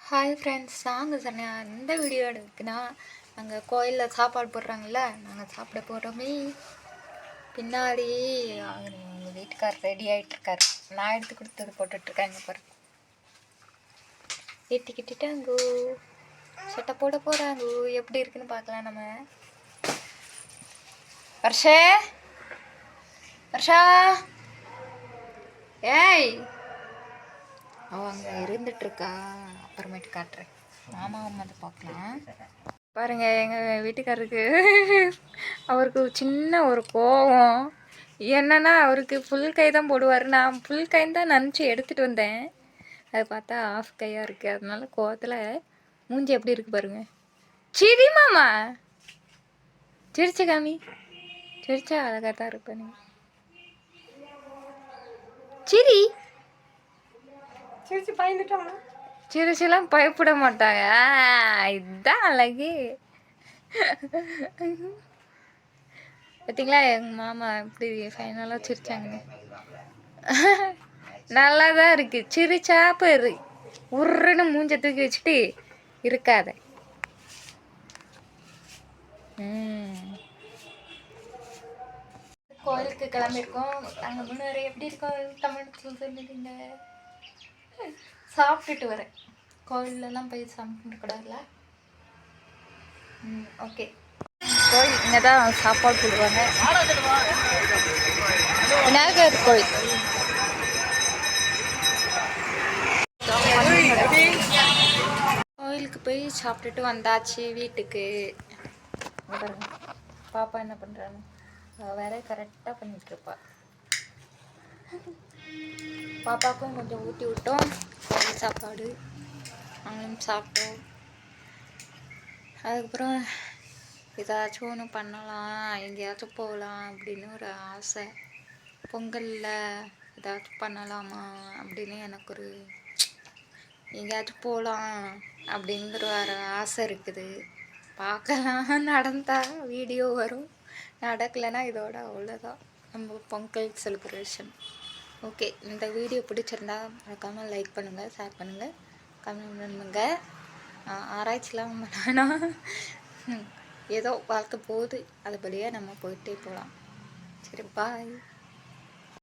Hi friends, நாங்கள் சொன்னேன் இந்த வீடியோ எடுக்குன்னா நாங்கள் கோயிலில் சாப்பாடு போடுறாங்கல்ல, நாங்கள் சாப்பிட போகிறோமே. பின்னாடி எங்கள் வீட்டுக்கார் ரெடி ஆகிட்டுருக்காரு. நான் எடுத்து கொடுத்தது போட்டுட்ருக்காங்க பாரு. ஏற்றிக்கிட்டுட்டாங்கோ, சட்டை போட போகிறாங்கோ. எப்படி இருக்குன்னு பார்க்கலாம் நம்ம. வர்ஷா வர்ஷா, ஏய் அவள் அங்கே இருந்துட்டுருக்கா. அப்புறமேட்டு காட்டுறேன். மாமாவும் வந்து பார்க்கலாம். பாருங்கள், எங்கள் வீட்டுக்காரருக்கு அவருக்கு சின்ன ஒரு கோவம் என்னன்னா, அவருக்கு ஃபுல் கை தான் போடுவார். நான் ஃபுல் கை தான் நினச்சி எடுத்துகிட்டு வந்தேன். அதை பார்த்தா ஆஃப் கையாக இருக்குது. அதனால கோவத்தில் மூஞ்சி எப்படி இருக்குது பாருங்க. சிரி மாமா, சிரிச்ச காமி, சிரிச்சா அழகாக தான் இருப்பேன். நீ சிரி சிரிச்சு பயந்துட்டாங்க. சிரிச்செல்லாம் பயப்பட மாட்டாங்க. இதுதான் அழகு. பார்த்தீங்களா எங்கள் மாமா இப்படி ஃபைனலாக சிரிச்சாங்க. நல்லா தான் இருக்குது. சிரிச்சா பேரு உருன்னு மூஞ்ச தூக்கி வச்சுட்டு இருக்காத. கோயிலுக்கு கிளம்பியிருக்கோம். நாங்கள் முன்னாடி எப்படி இருக்கோம் தமிழ் சொல்லிடுங்க. சாப்பிட்டுட்டு வரேன். கோயிலெலாம் போய் சாப்பிட்டுக்கூடாதுல. ஓகே, கோயில் இங்கே தான் சாப்பாடு போடுவாங்க. விநாயகர் கோயில். கோயிலுக்கு போய் சாப்பிட்டுட்டு வந்தாச்சு வீட்டுக்கு. பாருங்க பாப்பா என்ன பண்ணுறான்னு. வேற கரெக்டாக பண்ணிகிட்ருப்பா. பாப்பாவுக்கும் கொஞ்சம் ஊட்டி விட்டோம் கோயில் சாப்பாடு. நாங்களும் சாப்பிட்டோம். அதுக்கப்புறம் ஏதாச்சும் ஒன்று பண்ணலாம், எங்கேயாச்சும் போகலாம் அப்படின்னு ஒரு ஆசை. பொங்கலில் ஏதாச்சும் பண்ணலாமா அப்படின்னு எனக்கு ஒரு எங்கேயாச்சும் போகலாம் அப்படிங்கிற ஒரு ஆசை இருக்குது. பார்க்கலாம், நடந்தால் வீடியோ வரும். நடக்கலைன்னா இதோட அவ்வளோதான் நம்ம பொங்கல் செலிப்ரேஷன். ஓகே, இந்த வீடியோ பிடிச்சிருந்தா மறக்காமல் லைக் பண்ணுங்கள், ஷேர் பண்ணுங்கள், கமெண்ட் பண்ணுங்கள். ஆராய்ச்சிலாம் வேணாம், ஏதோ வாழ்க்கை போகுது, அதுபடியாக நம்ம போயிட்டே போகலாம். சரி, பாய்.